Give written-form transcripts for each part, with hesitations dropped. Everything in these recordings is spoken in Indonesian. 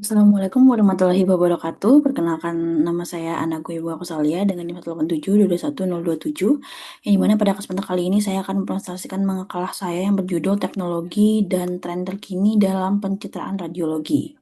Assalamualaikum warahmatullahi wabarakatuh. Perkenalkan nama saya Ana Gwiwa Kusalia dengan 587 yang dimana pada kesempatan kali ini saya akan mempresentasikan makalah saya yang berjudul Teknologi dan Tren Terkini dalam Pencitraan Radiologi.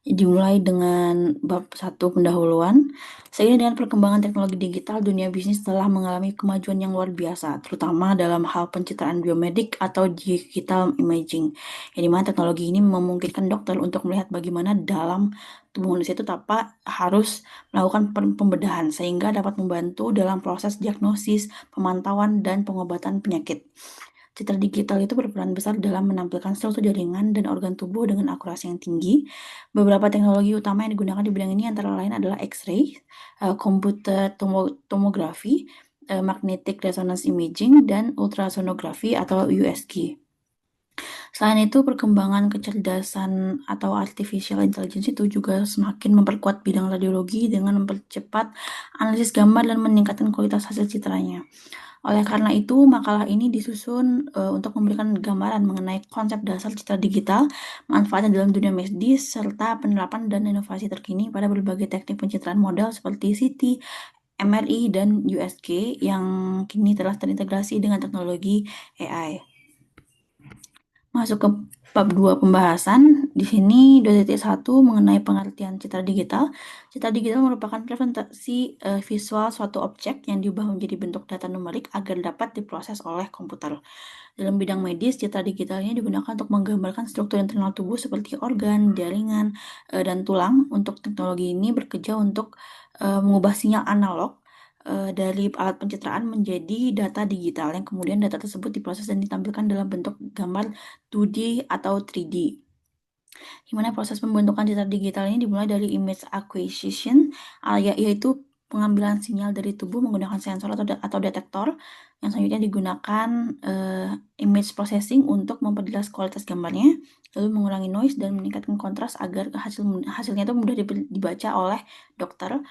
Dimulai dengan bab 1 pendahuluan. Seiring dengan perkembangan teknologi digital, dunia bisnis telah mengalami kemajuan yang luar biasa, terutama dalam hal pencitraan biomedik atau digital imaging. Yang dimana teknologi ini memungkinkan dokter untuk melihat bagaimana dalam tubuh manusia itu tanpa harus melakukan pembedahan, sehingga dapat membantu dalam proses diagnosis, pemantauan, dan pengobatan penyakit. Citra digital itu berperan besar dalam menampilkan struktur jaringan dan organ tubuh dengan akurasi yang tinggi. Beberapa teknologi utama yang digunakan di bidang ini antara lain adalah X-ray, komputer tomografi, magnetic resonance imaging, dan ultrasonografi atau USG. Selain itu, perkembangan kecerdasan atau artificial intelligence itu juga semakin memperkuat bidang radiologi dengan mempercepat analisis gambar dan meningkatkan kualitas hasil citranya. Oleh karena itu, makalah ini disusun untuk memberikan gambaran mengenai konsep dasar citra digital, manfaatnya dalam dunia medis, serta penerapan dan inovasi terkini pada berbagai teknik pencitraan model seperti CT, MRI, dan USG yang kini telah terintegrasi dengan teknologi AI. Masuk ke bab 2 pembahasan. Di sini 2.1 mengenai pengertian citra digital. Citra digital merupakan representasi visual suatu objek yang diubah menjadi bentuk data numerik agar dapat diproses oleh komputer. Dalam bidang medis, citra digital ini digunakan untuk menggambarkan struktur internal tubuh seperti organ, jaringan, dan tulang. Untuk teknologi ini bekerja untuk mengubah sinyal analog dari alat pencitraan menjadi data digital yang kemudian data tersebut diproses dan ditampilkan dalam bentuk gambar 2D atau 3D. Di mana proses pembentukan citra digital ini dimulai dari image acquisition, yaitu pengambilan sinyal dari tubuh menggunakan sensor atau detektor, yang selanjutnya digunakan image processing untuk memperjelas kualitas gambarnya, lalu mengurangi noise dan meningkatkan kontras agar hasilnya itu mudah dibaca oleh dokter.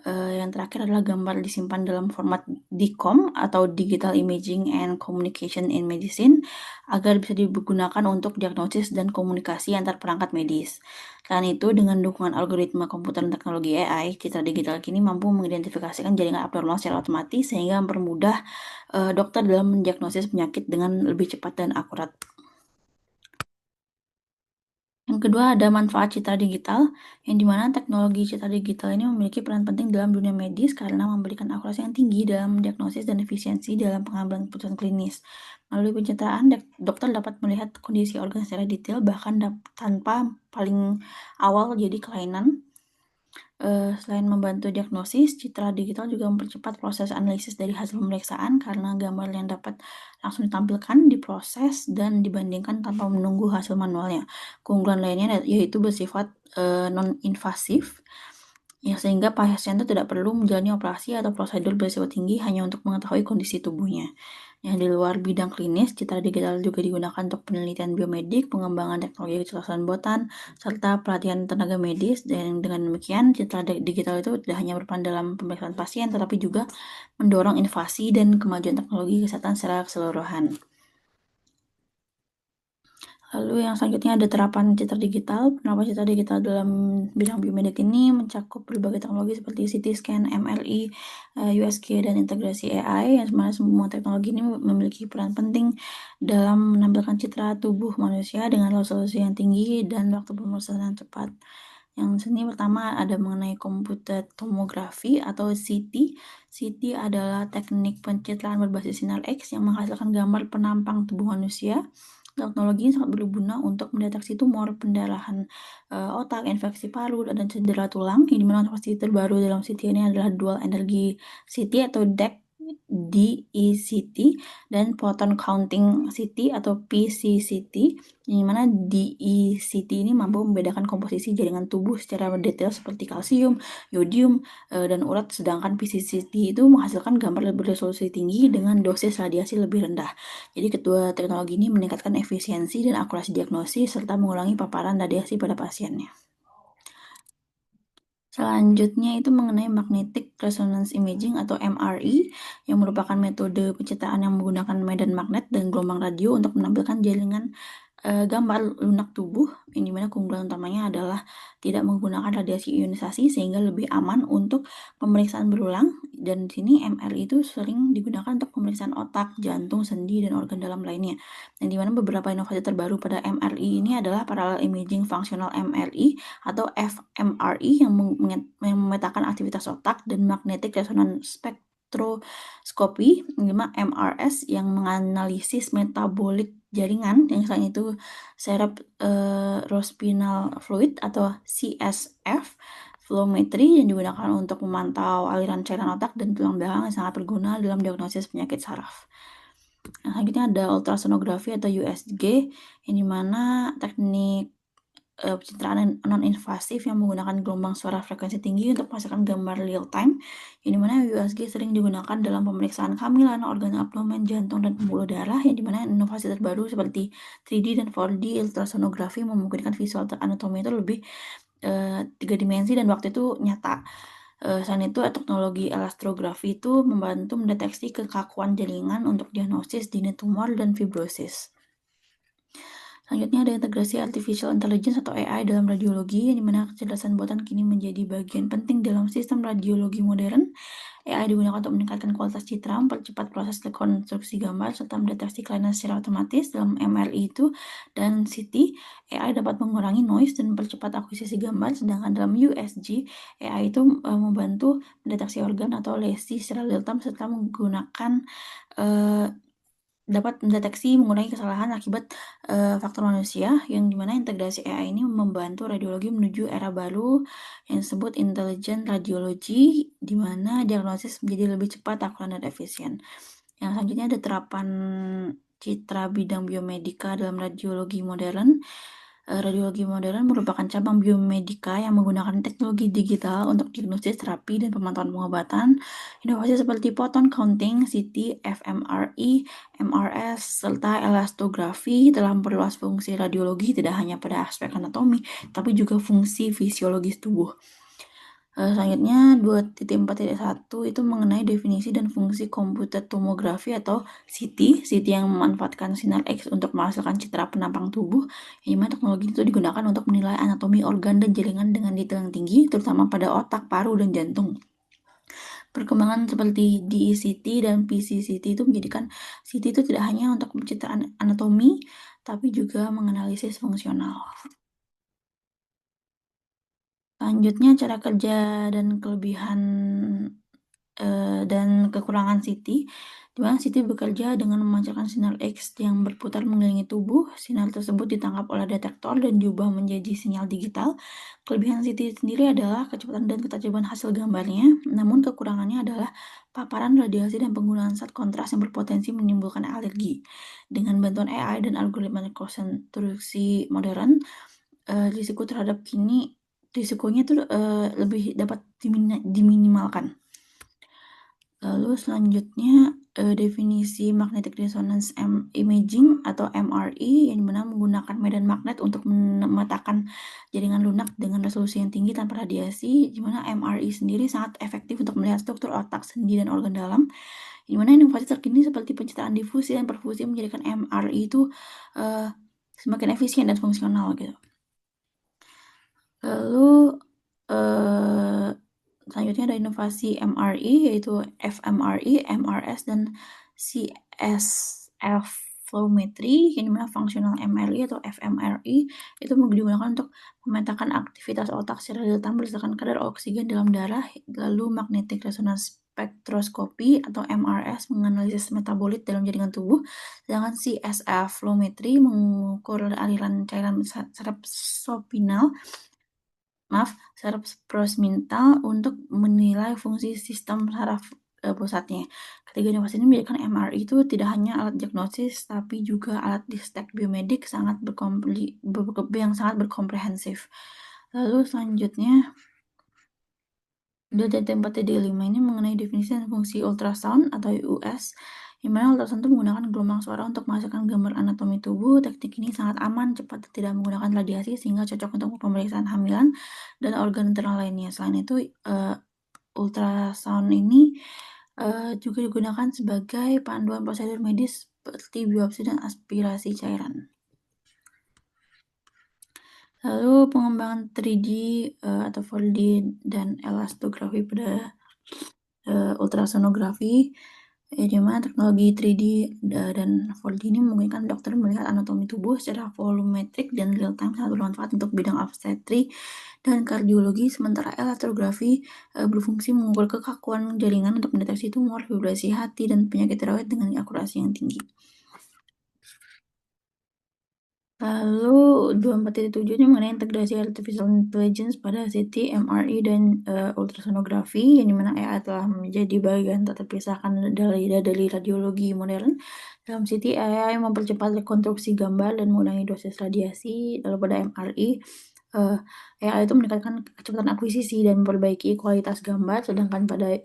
Yang terakhir adalah gambar disimpan dalam format DICOM atau Digital Imaging and Communication in Medicine agar bisa digunakan untuk diagnosis dan komunikasi antar perangkat medis. Selain itu, dengan dukungan algoritma komputer dan teknologi AI, citra digital kini mampu mengidentifikasikan jaringan abnormal secara otomatis sehingga mempermudah dokter dalam mendiagnosis penyakit dengan lebih cepat dan akurat. Yang kedua ada manfaat citra digital, yang dimana teknologi citra digital ini memiliki peran penting dalam dunia medis karena memberikan akurasi yang tinggi dalam diagnosis dan efisiensi dalam pengambilan keputusan klinis. Melalui pencitraan, dokter dapat melihat kondisi organ secara detail bahkan tanpa paling awal jadi kelainan. Selain membantu diagnosis, citra digital juga mempercepat proses analisis dari hasil pemeriksaan karena gambar yang dapat langsung ditampilkan, diproses, dan dibandingkan tanpa menunggu hasil manualnya. Keunggulan lainnya yaitu bersifat non-invasif, ya, sehingga pasien itu tidak perlu menjalani operasi atau prosedur berisiko tinggi hanya untuk mengetahui kondisi tubuhnya. Yang di luar bidang klinis, citra digital juga digunakan untuk penelitian biomedik, pengembangan teknologi kecerdasan buatan, serta pelatihan tenaga medis. Dan dengan demikian, citra digital itu tidak hanya berperan dalam pemeriksaan pasien, tetapi juga mendorong inovasi dan kemajuan teknologi kesehatan secara keseluruhan. Lalu yang selanjutnya ada terapan citra digital. Penerapan citra digital dalam bidang biomedik ini mencakup berbagai teknologi seperti CT scan, MRI, USG, dan integrasi AI, yang mana semua teknologi ini memiliki peran penting dalam menampilkan citra tubuh manusia dengan resolusi yang tinggi dan waktu pemeriksaan yang cepat. Yang sini pertama ada mengenai komputer tomografi atau CT. CT adalah teknik pencitraan berbasis sinar X yang menghasilkan gambar penampang tubuh manusia. Teknologi ini sangat berguna untuk mendeteksi tumor, pendarahan otak, infeksi paru, dan cedera tulang. Yang dimana inovasi terbaru dalam CT ini adalah dual energy CT atau DECT dan photon counting CT atau PCCT. Yang dimana DECT ini mampu membedakan komposisi jaringan tubuh secara detail seperti kalsium, yodium, dan urat, sedangkan PCCT itu menghasilkan gambar beresolusi tinggi dengan dosis radiasi lebih rendah. Jadi kedua teknologi ini meningkatkan efisiensi dan akurasi diagnosis serta mengurangi paparan radiasi pada pasiennya. Selanjutnya itu mengenai magnetic resonance imaging atau MRI yang merupakan metode pencitraan yang menggunakan medan magnet dan gelombang radio untuk menampilkan jaringan gambar lunak tubuh, yang dimana keunggulan utamanya adalah tidak menggunakan radiasi ionisasi sehingga lebih aman untuk pemeriksaan berulang. Dan di sini MRI itu sering digunakan untuk pemeriksaan otak, jantung, sendi, dan organ dalam lainnya. Dan dimana beberapa inovasi terbaru pada MRI ini adalah parallel imaging functional MRI atau fMRI yang memetakan aktivitas otak, dan magnetic resonance spektroskopi, MRS yang menganalisis metabolik jaringan, yang selain itu cerebrospinal fluid atau CSF flowmetry yang digunakan untuk memantau aliran cairan otak dan tulang belakang, yang sangat berguna dalam diagnosis penyakit saraf. Nah, selanjutnya ada ultrasonografi atau USG, yang dimana teknik pencitraan non-invasif yang menggunakan gelombang suara frekuensi tinggi untuk menghasilkan gambar real time, yang dimana USG sering digunakan dalam pemeriksaan kehamilan, organ abdomen, jantung, dan pembuluh darah, yang dimana inovasi terbaru seperti 3D dan 4D ultrasonografi memungkinkan visual anatomi itu lebih 3 dimensi dan waktu itu nyata. Selain itu, teknologi elastrografi itu membantu mendeteksi kekakuan jaringan untuk diagnosis dini tumor dan fibrosis. Selanjutnya ada integrasi artificial intelligence atau AI dalam radiologi, yang dimana kecerdasan buatan kini menjadi bagian penting dalam sistem radiologi modern. AI digunakan untuk meningkatkan kualitas citra, mempercepat proses rekonstruksi gambar, serta mendeteksi kelainan secara otomatis dalam MRI itu dan CT. AI dapat mengurangi noise dan mempercepat akuisisi gambar, sedangkan dalam USG, AI itu membantu mendeteksi organ atau lesi secara real time, serta menggunakan dapat mendeteksi mengurangi kesalahan akibat faktor manusia, yang dimana integrasi AI ini membantu radiologi menuju era baru yang disebut intelligent radiology, di mana diagnosis menjadi lebih cepat, akurat, dan efisien. Yang selanjutnya ada terapan citra bidang biomedika dalam radiologi modern. Radiologi modern merupakan cabang biomedika yang menggunakan teknologi digital untuk diagnosis, terapi, dan pemantauan pengobatan. Inovasi seperti photon counting, CT, fMRI, MRS, serta elastografi telah memperluas fungsi radiologi tidak hanya pada aspek anatomi, tapi juga fungsi fisiologis tubuh. Selanjutnya 2.4.1 itu mengenai definisi dan fungsi komputer tomografi atau CT. CT yang memanfaatkan sinar X untuk menghasilkan citra penampang tubuh, yang dimana teknologi itu digunakan untuk menilai anatomi organ dan jaringan dengan detail yang tinggi, terutama pada otak, paru, dan jantung. Perkembangan seperti DECT dan PCCT itu menjadikan CT itu tidak hanya untuk pencitraan anatomi, tapi juga menganalisis fungsional. Selanjutnya cara kerja dan kelebihan dan kekurangan CT, di mana CT bekerja dengan memancarkan sinar X yang berputar mengelilingi tubuh. Sinar tersebut ditangkap oleh detektor dan diubah menjadi sinyal digital. Kelebihan CT sendiri adalah kecepatan dan ketajaman hasil gambarnya, namun kekurangannya adalah paparan radiasi dan penggunaan zat kontras yang berpotensi menimbulkan alergi. Dengan bantuan AI dan algoritma rekonstruksi modern, risikonya tuh lebih dapat diminimalkan. Lalu selanjutnya definisi magnetic resonance imaging atau MRI, yang dimana menggunakan medan magnet untuk memetakan jaringan lunak dengan resolusi yang tinggi tanpa radiasi, di mana MRI sendiri sangat efektif untuk melihat struktur otak, sendi, dan organ dalam, di mana inovasi terkini seperti pencitraan difusi dan perfusi menjadikan MRI itu semakin efisien dan fungsional gitu. Lalu selanjutnya ada inovasi MRI, yaitu fMRI, MRS, dan CSF flowmetry, yang dimana functional MRI atau fMRI itu digunakan untuk memetakan aktivitas otak secara real time berdasarkan kadar oksigen dalam darah. Lalu magnetic resonance spektroskopi atau MRS menganalisis metabolit dalam jaringan tubuh, sedangkan CSF flowmetry mengukur aliran cairan cerebrospinal untuk menilai fungsi sistem saraf pusatnya. Ketiga inovasi ini menjadikan MRI itu tidak hanya alat diagnosis, tapi juga alat detek biomedik yang sangat berkomprehensif. Lalu selanjutnya 2.4.5 ini mengenai definisi dan fungsi ultrasound atau US, di mana ultrasound itu menggunakan gelombang suara untuk menghasilkan gambar anatomi tubuh. Teknik ini sangat aman, cepat, dan tidak menggunakan radiasi, sehingga cocok untuk pemeriksaan hamilan dan organ internal lainnya. Selain itu, ultrasound ini juga digunakan sebagai panduan prosedur medis seperti biopsi dan aspirasi cairan. Lalu pengembangan 3D atau 4D dan elastografi pada ultrasonografi, di mana teknologi 3D dan 4D ini memungkinkan dokter melihat anatomi tubuh secara volumetrik dan real time, sangat bermanfaat untuk bidang obstetri dan kardiologi. Sementara elastografi berfungsi mengukur kekakuan jaringan untuk mendeteksi tumor, vibrasi hati, dan penyakit tiroid dengan akurasi yang tinggi. Lalu 24.7 ini mengenai integrasi artificial intelligence pada CT, MRI, dan ultrasonografi, yang dimana AI telah menjadi bagian tak terpisahkan dari radiologi modern. Dalam CT, AI mempercepat rekonstruksi gambar dan mengurangi dosis radiasi. Lalu pada MRI, AI itu meningkatkan kecepatan akuisisi dan memperbaiki kualitas gambar, sedangkan pada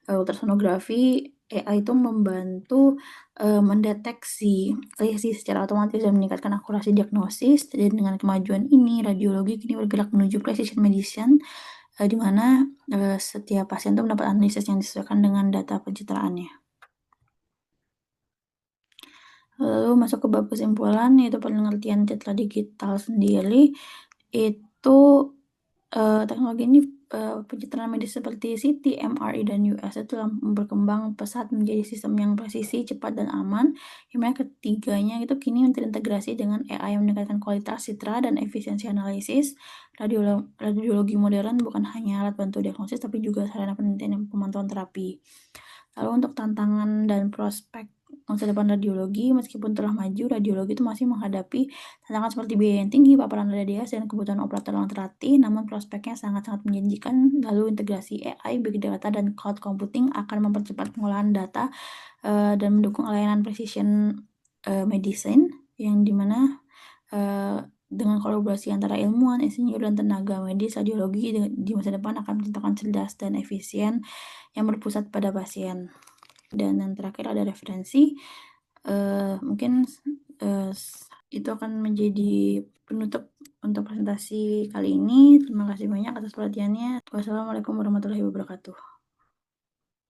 ultrasonografi, AI itu membantu mendeteksi lesi secara otomatis dan meningkatkan akurasi diagnosis. Dan dengan kemajuan ini, radiologi kini bergerak menuju precision medicine, di mana setiap pasien itu mendapat analisis yang disesuaikan dengan data pencitraannya. Lalu masuk ke bab kesimpulan, yaitu pengertian citra digital sendiri. Itu teknologi ini pencitraan medis seperti CT, MRI, dan US itu telah berkembang pesat menjadi sistem yang presisi, cepat, dan aman. Yang mana ketiganya itu kini terintegrasi dengan AI yang meningkatkan kualitas citra dan efisiensi analisis. Radiologi modern bukan hanya alat bantu diagnosis, tapi juga sarana penelitian dan pemantauan terapi. Lalu untuk tantangan dan prospek masa depan radiologi, meskipun telah maju, radiologi itu masih menghadapi tantangan seperti biaya yang tinggi, paparan radiasi, dan kebutuhan operator yang terlatih, namun prospeknya sangat-sangat menjanjikan. Lalu integrasi AI, big data, dan cloud computing akan mempercepat pengolahan data dan mendukung layanan precision medicine, yang dimana dengan kolaborasi antara ilmuwan, insinyur, dan tenaga medis, radiologi di masa depan akan menciptakan cerdas dan efisien yang berpusat pada pasien. Dan yang terakhir ada referensi. Mungkin itu akan menjadi penutup untuk presentasi kali ini. Terima kasih banyak atas perhatiannya. Wassalamualaikum warahmatullahi wabarakatuh.